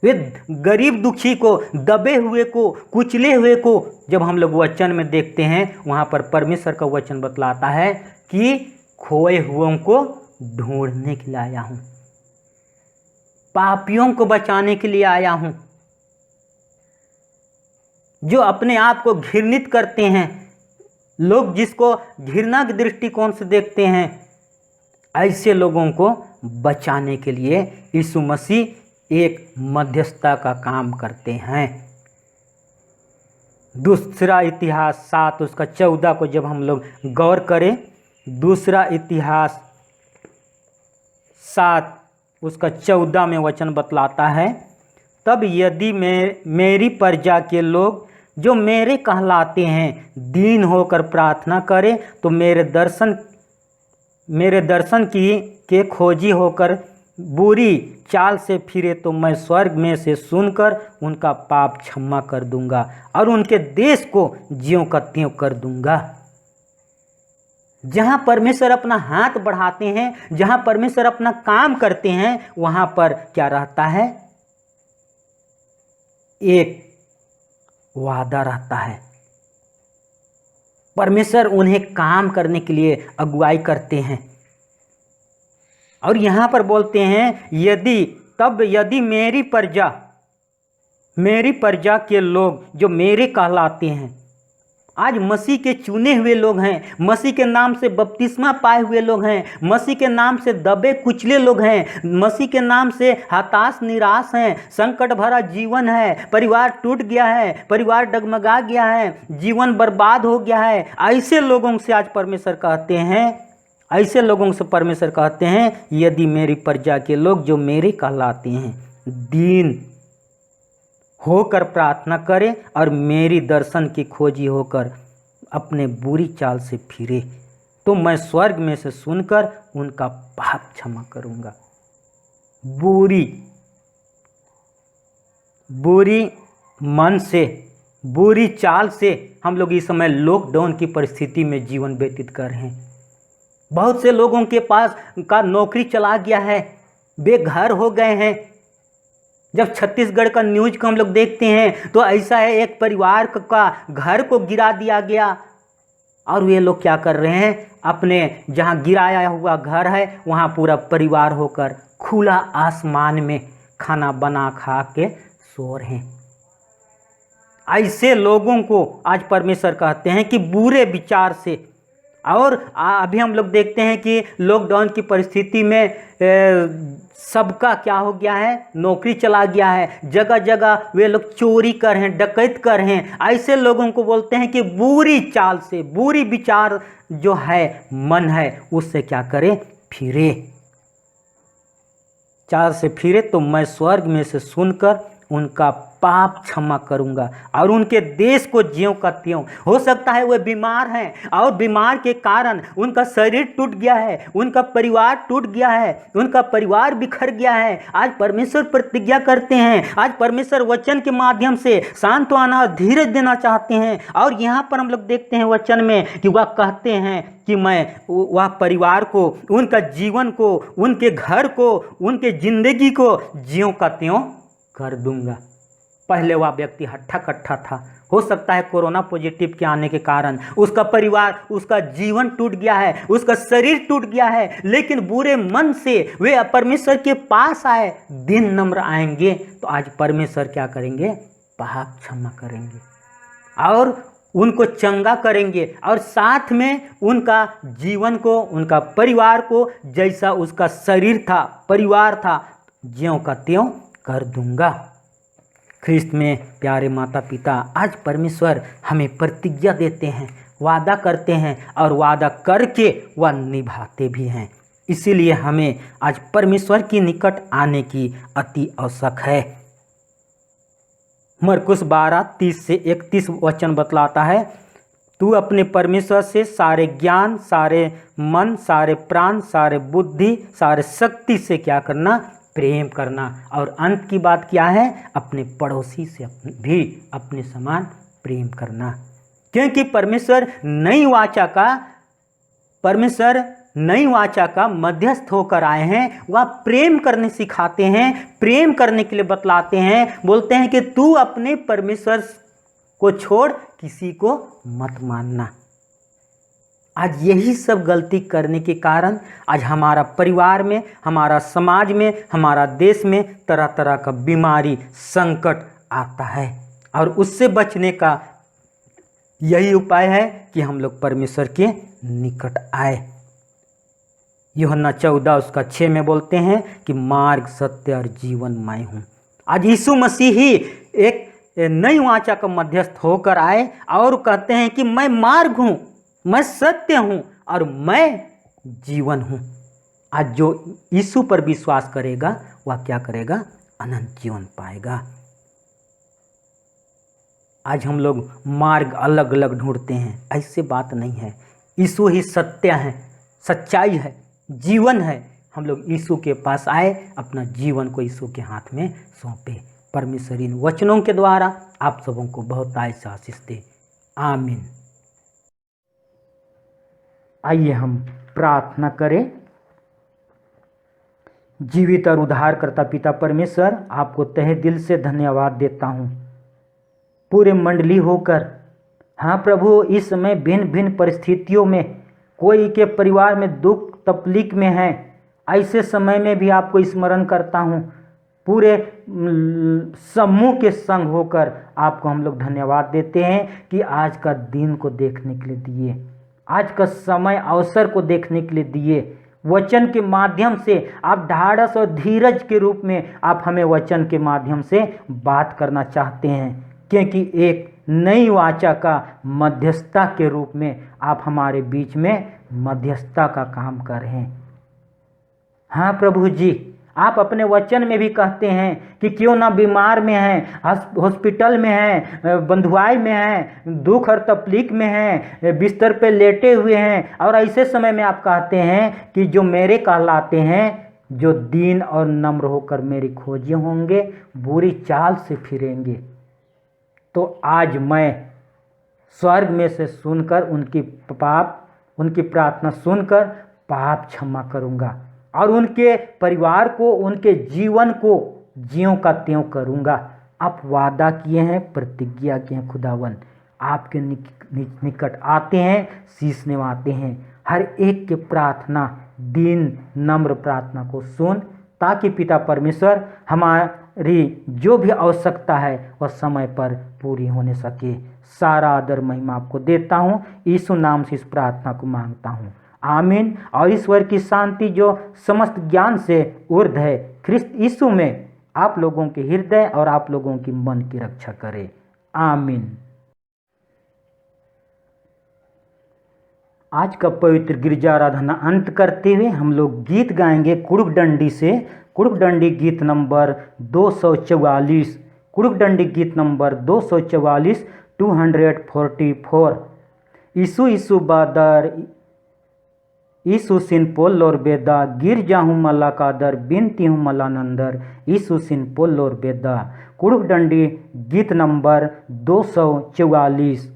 वे गरीब दुखी को, दबे हुए को, कुचले हुए को, जब हम लोग वचन में देखते हैं, वहाँ पर परमेश्वर का वचन बतलाता है कि खोए हुओं को ढूंढने के लिए आया हूँ, पापियों को बचाने के लिए आया हूँ। जो अपने आप को घृणित करते हैं, लोग जिसको घृणा के दृष्टिकोण से देखते हैं, ऐसे लोगों को बचाने के लिए यीशु मसीह एक मध्यस्थता का काम करते हैं। दूसरा इतिहास 7 उसका 14 को जब हम लोग गौर करें, दूसरा इतिहास 7 उसका 14 में वचन बतलाता है, तब यदि मेरी प्रजा के लोग जो मेरे कहलाते हैं दीन होकर प्रार्थना करें, तो मेरे दर्शन के खोजी होकर बुरी चाल से फिरे, तो मैं स्वर्ग में से सुनकर उनका पाप क्षमा कर दूंगा और उनके देश को ज्यों का त्यों कर दूंगा। जहां परमेश्वर अपना हाथ बढ़ाते हैं, जहां परमेश्वर अपना काम करते हैं, वहां पर क्या रहता है, एक वादा रहता है। परमेश्वर उन्हें काम करने के लिए अगुवाई करते हैं। और यहां पर बोलते हैं, यदि मेरी प्रजा के लोग जो मेरे कहलाते हैं, आज मसीह के चुने हुए लोग हैं, मसीह के नाम से बपतिस्मा पाए हुए लोग हैं, मसीह के नाम से दबे कुचले लोग हैं, मसीह के नाम से हताश निराश हैं, संकट भरा जीवन है, परिवार टूट गया है, परिवार डगमगा गया है, जीवन बर्बाद हो गया है। ऐसे लोगों से आज परमेश्वर कहते हैं, ऐसे लोगों से परमेश्वर कहते हैं, यदि मेरी प्रजा के लोग जो मेरे कहलाते हैं दीन होकर प्रार्थना करें और मेरी दर्शन की खोजी होकर अपने बुरी चाल से फिरे, तो मैं स्वर्ग में से सुनकर उनका पाप क्षमा करूंगा। बुरी मन से, बुरी चाल से हम लोग इस समय लॉकडाउन की परिस्थिति में जीवन व्यतीत कर रहे हैं। बहुत से लोगों के पास का नौकरी चला गया है, बेघर हो गए हैं। जब छत्तीसगढ़ का न्यूज को हम लोग देखते हैं तो ऐसा है, एक परिवार का घर को गिरा दिया गया और वे लोग क्या कर रहे हैं, अपने जहां गिराया हुआ घर है वहां पूरा परिवार होकर खुला आसमान में खाना बना खा के सो रहे हैं। ऐसे लोगों को आज परमेश्वर कहते हैं कि बुरे विचार से, और अभी हम लोग देखते हैं कि लॉकडाउन की परिस्थिति में सबका क्या हो गया है, नौकरी चला गया है, जगह जगह वे लोग चोरी कर रहे हैं, डकैत कर रहे हैं। ऐसे लोगों को बोलते हैं कि बुरी चाल से, बुरी विचार जो है, मन है, उससे क्या करें, फिरे, चाल से फिरे, तो मैं स्वर्ग में से सुनकर उनका पाप क्षमा करूंगा और उनके देश को ज्यों का त्यों। हो सकता है वे बीमार हैं और बीमार के कारण उनका शरीर टूट गया है, उनका परिवार टूट गया है, उनका परिवार बिखर गया है। आज परमेश्वर प्रतिज्ञा करते हैं, आज परमेश्वर वचन के माध्यम से सांत्वना और धीरज देना चाहते हैं। और यहाँ पर हम लोग देखते हैं वचन में कि वह कहते हैं कि मैं वह परिवार को, उनका जीवन को, उनके घर को, उनके जिंदगी को ज्यों का त्यों कर दूंगा। पहले वह व्यक्ति हट्ठा कट्ठा था, हो सकता है कोरोना पॉजिटिव के आने के कारण उसका परिवार, उसका जीवन टूट गया है, उसका शरीर टूट गया है, लेकिन बुरे मन से वे परमेश्वर के पास आए, दिन नम्र आएंगे तो आज परमेश्वर क्या करेंगे, पाप क्षमा करेंगे और उनको चंगा करेंगे और साथ में उनका जीवन को, उनका परिवार को जैसा उसका शरीर था, परिवार था, ज्यों का त्यों कर दूंगा। ख्रिस्त में प्यारे माता पिता, आज परमेश्वर हमें प्रतिज्ञा देते हैं, वादा करते हैं और वादा करके वह निभाते भी हैं। इसीलिए हमें आज परमेश्वर के निकट आने की अति आवश्यक है। मरकुस 12:30-31 वचन बतलाता है, तू अपने परमेश्वर से सारे ज्ञान, सारे मन, सारे प्राण, सारे बुद्धि, सारे शक्ति से क्या करना, प्रेम करना। और अंत की बात क्या है, अपने पड़ोसी से भी अपने समान प्रेम करना। क्योंकि परमेश्वर नई वाचा का मध्यस्थ होकर आए हैं। वह प्रेम करने सिखाते हैं, प्रेम करने के लिए बतलाते हैं, बोलते हैं कि तू अपने परमेश्वर को छोड़ किसी को मत मानना। आज यही सब गलती करने के कारण आज हमारा परिवार में, हमारा समाज में, हमारा देश में तरह तरह का बीमारी, संकट आता है। और उससे बचने का यही उपाय है कि हम लोग परमेश्वर के निकट आए। यूहन्ना 14:6 में बोलते हैं कि मार्ग, सत्य और जीवन मैं हूँ। आज यीशु मसीह ही एक नई वाचा का मध्यस्थ होकर आए और कहते हैं कि मैं मार्ग हूँ, मैं सत्य हूं और मैं जीवन हूं। आज जो यीशु पर विश्वास करेगा वह क्या करेगा, अनंत जीवन पाएगा। आज हम लोग मार्ग अलग अलग ढूंढते हैं, ऐसे बात नहीं है। यीशु ही सत्य है, सच्चाई है, जीवन है। हम लोग यीशु के पास आए, अपना जीवन को यीशु के हाथ में सौंपे। परमेश्वर इन वचनों के द्वारा आप सबों को बहुत आशीष दे। आमीन। आइए हम प्रार्थना करें। जीवित और उद्धारकर्ता पिता परमेश्वर, आपको तहे दिल से धन्यवाद देता हूँ पूरे मंडली होकर। हाँ प्रभु, इस समय भिन्न भिन्न परिस्थितियों में कोई के परिवार में दुख तकलीफ में है, ऐसे समय में भी आपको स्मरण करता हूँ पूरे समूह के संग होकर आपको हम लोग धन्यवाद देते हैं कि आज का दिन को देखने के लिए दिए, आज का समय अवसर को देखने के लिए दिए। वचन के माध्यम से आप ढाढ़स और धीरज के रूप में आप हमें वचन के माध्यम से बात करना चाहते हैं, क्योंकि एक नई वाचा का मध्यस्थता के रूप में आप हमारे बीच में मध्यस्थता का काम कर रहे हैं। हाँ प्रभु जी, आप अपने वचन में भी कहते हैं कि क्यों ना बीमार में हैं, हॉस्पिटल में हैं, बंधुआई में हैं, दुख और तकलीफ में हैं, बिस्तर पे लेटे हुए हैं, और ऐसे समय में आप कहते हैं कि जो मेरे कहलाते हैं, जो दीन और नम्र होकर मेरी खोजी होंगे, बुरी चाल से फिरेंगे। तो आज मैं स्वर्ग में से सुनकर उनकी प्रार्थना सुनकर पाप क्षमा करूँगा और उनके परिवार को, उनके जीवन को ज्यों का त्यों करूँगा। आप वादा किए हैं, प्रतिज्ञा किए हैं खुदावन, आपके निकट आते हैं, शीश निभाते हैं। हर एक के प्रार्थना, दीन नम्र प्रार्थना को सुन, ताकि पिता परमेश्वर हमारी जो भी आवश्यकता है वह समय पर पूरी होने सके। सारा आदर महिमा आपको देता हूँ, यीशु नाम से इस प्रार्थना को मांगता हूँ, आमीन। और ईश्वर की शांति जो समस्त ज्ञान से ऊर्ध्व है, ख्रिस्त यीशु में आप लोगों के हृदय और आप लोगों की मन की रक्षा करे, आमीन। आज का पवित्र गिरजा आराधना अंत करते हुए हम लोग गीत गाएंगे कुड़ुक से, कुड़ुक गीत नंबर 244, कुड़ुक गीत नंबर 244 244। यीशु यीशु बादर यीशु सिन पोल्लोर बेदा, गिर जाहूँ मला कादर, बिनती हूँ मला नंदर, यीशु सिन पोल्लोर बेदा। कुड़ुक गीत नंबर 244।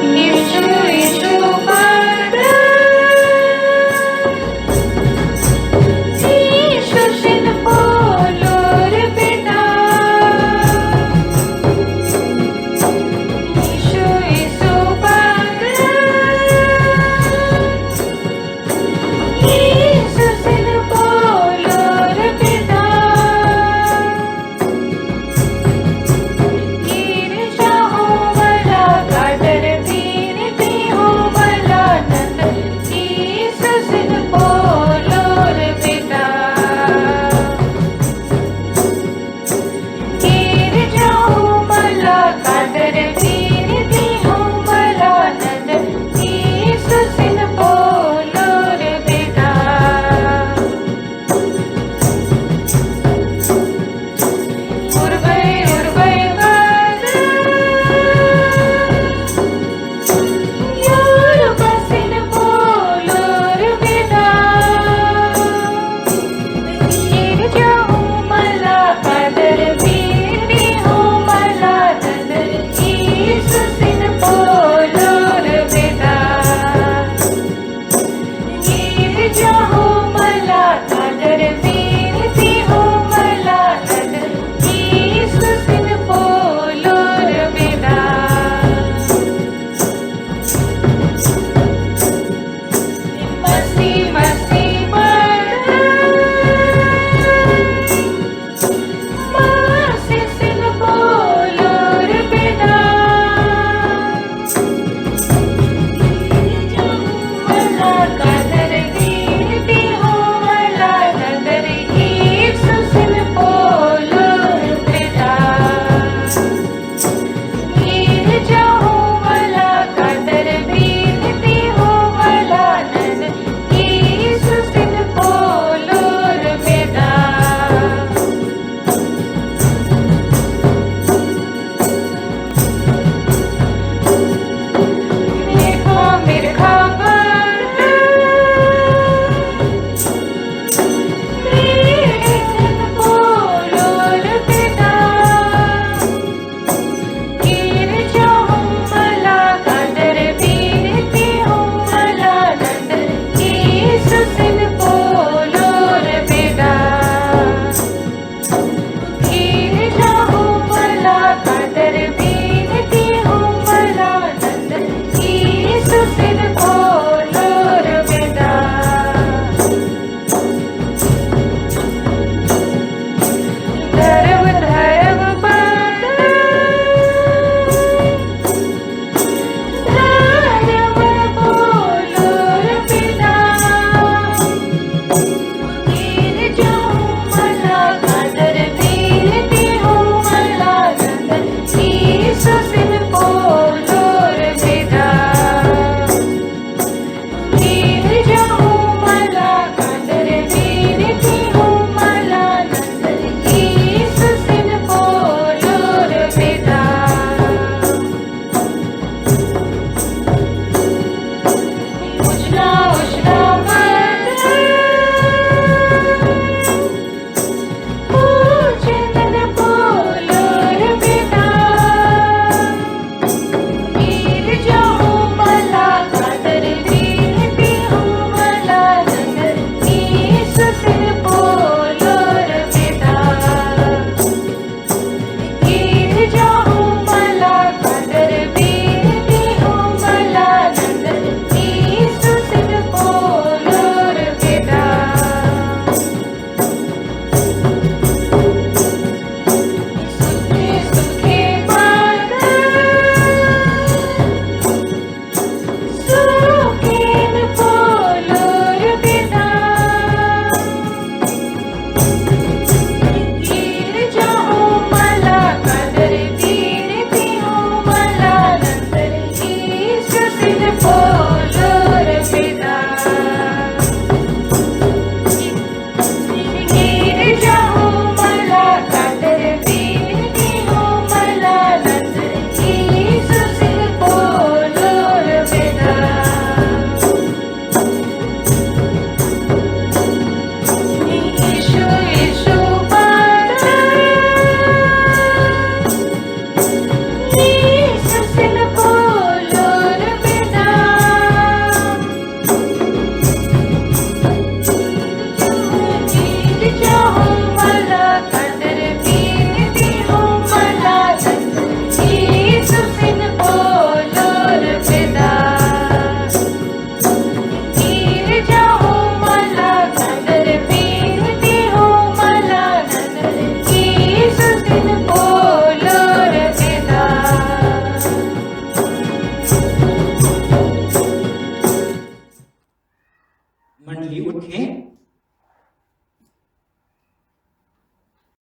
Yeshu, Yeshu, Padre.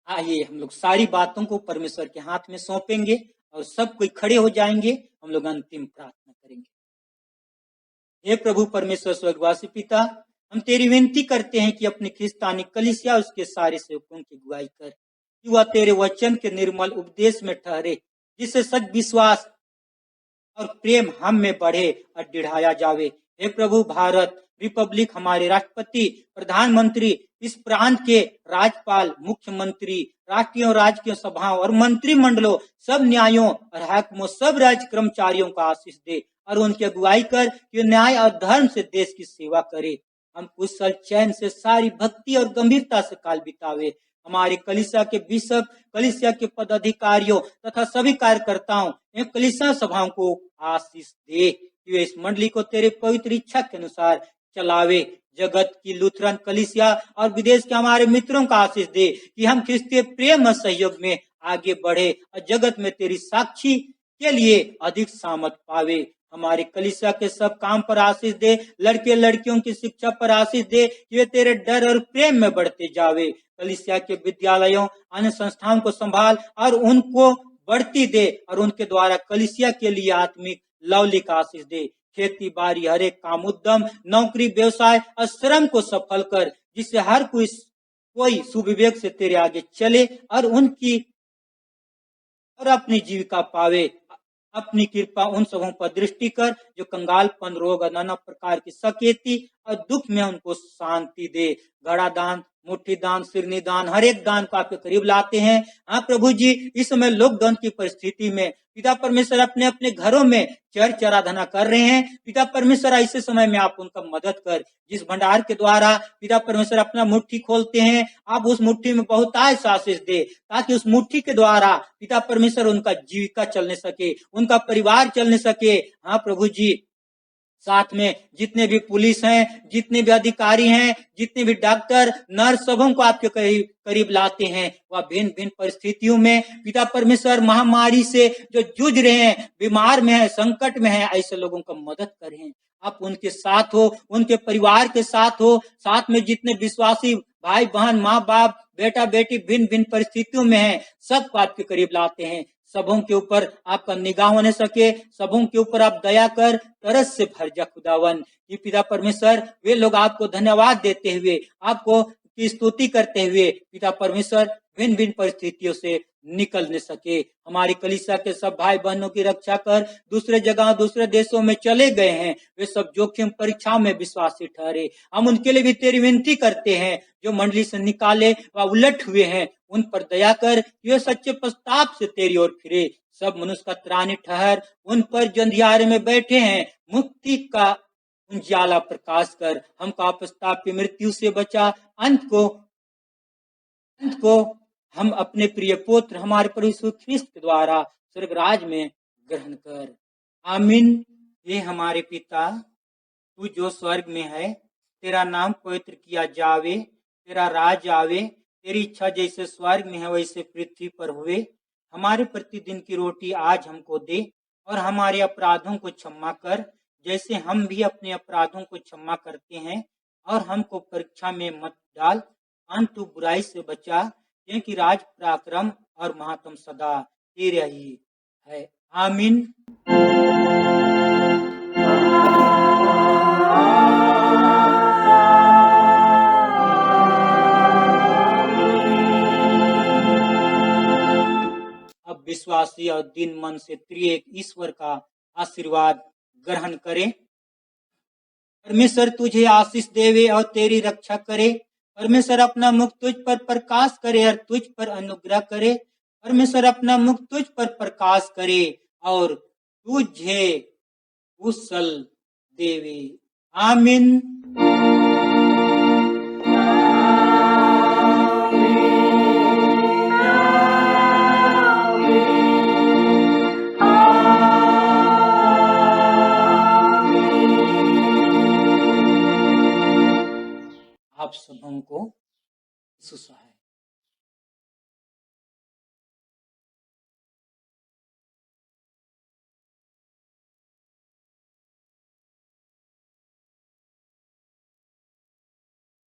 आइए हम लोग सारी बातों को परमेश्वर के हाथ में सौंपेंगे और सब कोई खड़े हो जाएंगे। हम लोग अंतिम प्रार्थना करेंगे। हे प्रभु परमेश्वर स्वर्गवासी पिता, हम तेरी विनती करते हैं कि अपनी ख्रिस्तानी कलीसिया उसके सारे सेवकों की अगुवाई कर, कि वह तेरे वचन के निर्मल उपदेश में ठहरे, जिससे सच विश्वास और प्रेम हम में बढ़े और बढ़ाया जावे। हे प्रभु, भारत रिपब्लिक, हमारे राष्ट्रपति, प्रधानमंत्री, इस प्रांत के राज्यपाल, मुख्यमंत्री, राष्ट्रीय और राजकीय सभाओं और मंत्रिमंडलों, सब न्यायों और हाकिमों, सब राज्य कर्मचारियों का आशीष दे और उनकी अगुवाई कर कि न्याय और धर्म से देश की सेवा करे। हम कुशल चैन से सारी भक्ति और गंभीरता से काल बितावे। हमारे कलीसिया के बिशप, कलीसिया के पदाधिकारियों तथा सभी कार्यकर्ताओं एवं कलीसिया सभाओं को आशीष दे कि वे इस मंडली को तेरे पवित्र इच्छा के अनुसार चलावे। जगत की लूथरन कलीसिया और विदेश के हमारे मित्रों का आशीष दे कि हम ख्रिस्तीय प्रेम और सहयोग में आगे बढ़े और जगत में तेरी साक्षी के लिए अधिक सामर्थ पावे। हमारे कलीसिया के सब काम पर आशीष दे। लड़के लड़कियों की शिक्षा पर आशीष दे कि वे तेरे डर और प्रेम में बढ़ते जावे। कलीसिया के विद्यालयों, अन्य संस्थाओं को संभाल और उनको बढ़ती दे और उनके द्वारा कलीसिया के लिए आत्मिक लौलिक आशीष दे। खेती बाड़ी, हर एक काम, उद्यम, नौकरी, व्यवसाय और श्रम को सफल कर, जिससे हर कोई सुविवेक से तेरे आगे चले और अपनी जीविका पावे। अपनी कृपा उन सबों पर दृष्टि कर जो कंगालपन, रोग और नाना प्रकार की सकेती और दुख में उनको शांति दे। घड़ा दान, मुट्ठी दान, सिरनी दान, हर एक दान को आपके करीब लाते हैं। हाँ प्रभु जी, इस समय लॉकडाउन की परिस्थिति में पिता परमेश्वर अपने अपने घरों में चर्च आराधना कर रहे हैं। पिता परमेश्वर, ऐसे समय में आप उनका मदद कर। जिस भंडार के द्वारा पिता परमेश्वर अपना मुट्ठी खोलते हैं, आप उस मुट्ठी में बहुतायत आशीष दे, ताकि उस मुट्ठी के द्वारा पिता परमेश्वर उनका जीविका चलने सके, उनका परिवार चलने सके। हाँ प्रभु जी, साथ में जितने भी पुलिस हैं, जितने भी अधिकारी हैं, जितने भी डॉक्टर, नर्स, सबों को आपके करीब लाते हैं। वह भिन्न भिन्न परिस्थितियों में पिता परमेश्वर महामारी से जो जूझ रहे हैं, बीमार में है, संकट में है, ऐसे लोगों का मदद करें। आप उनके साथ हो, उनके परिवार के साथ हो। साथ में जितने विश्वासी भाई बहन, माँ बाप, बेटा बेटी भिन्न भिन्न परिस्थितियों में है, सबको आपके करीब लाते हैं। सबों के ऊपर आपका निगाह होने सके, सबों के ऊपर आप दया कर, तरस से भर जा खुदावन। ये पिता परमेश्वर, वे लोग आपको धन्यवाद देते हुए, आपको की स्तुति करते हुए पिता परमेश्वर भिन्न भिन्न परिस्थितियों से निकल न सके। हमारी कलीसिया के सब भाई बहनों की रक्षा कर। दूसरे जगह, दूसरे देशों में चले गए हैं, वे सब जोखिम परीक्षाओं में विश्वासी ठहरे। हम उनके लिए भी तेरी विनती करते हैं। जो मंडली से निकाले व उलट हुए हैं, उन पर दया कर, ये सच्चे प्रस्ताव से तेरी ओर फिरे। सब मनुष्य का त्राणी ठहर। उन पर जो अंधियारे में बैठे हैं, मुक्ति का उजाला प्रकाश कर। हमको अपस्तापी मृत्यु से बचा। अंत को हम अपने प्रिय पुत्र हमारे प्रभु यीशु ख्रिस्त के द्वारा स्वर्गराज में ग्रहण कर। आमीन। ये हमारे पिता, तू जो स्वर्ग में है, तेरा नाम पवित्र किया जावे, तेरा राज आवे, तेरी इच्छा जैसे स्वर्ग में है वैसे पृथ्वी पर हुए। हमारे प्रतिदिन की रोटी आज हमको दे और हमारे अपराधों को क्षमा कर, जैसे हम भी अपने अपराधों को क्षमा करते हैं। और हमको परीक्षा में मत डाल, अंतु बुराई से बचा, क्योंकि राज, पराक्रम और महात्म सदा तेरे ही है। आमीन। अब विश्वासी और दीन मन से त्रिएक ईश्वर का आशीर्वाद ग्रहण करें। परमेश्वर तुझे आशीष देवे और तेरी रक्षा करे। परमेश्वर अपना मुख तुझ पर प्रकाश करे और तुझ पर अनुग्रह करे। परमेश्वर अपना मुख तुझ पर प्रकाश करे और तुझे कुशल देवे। आमीन। आप सबों को सुसहाय।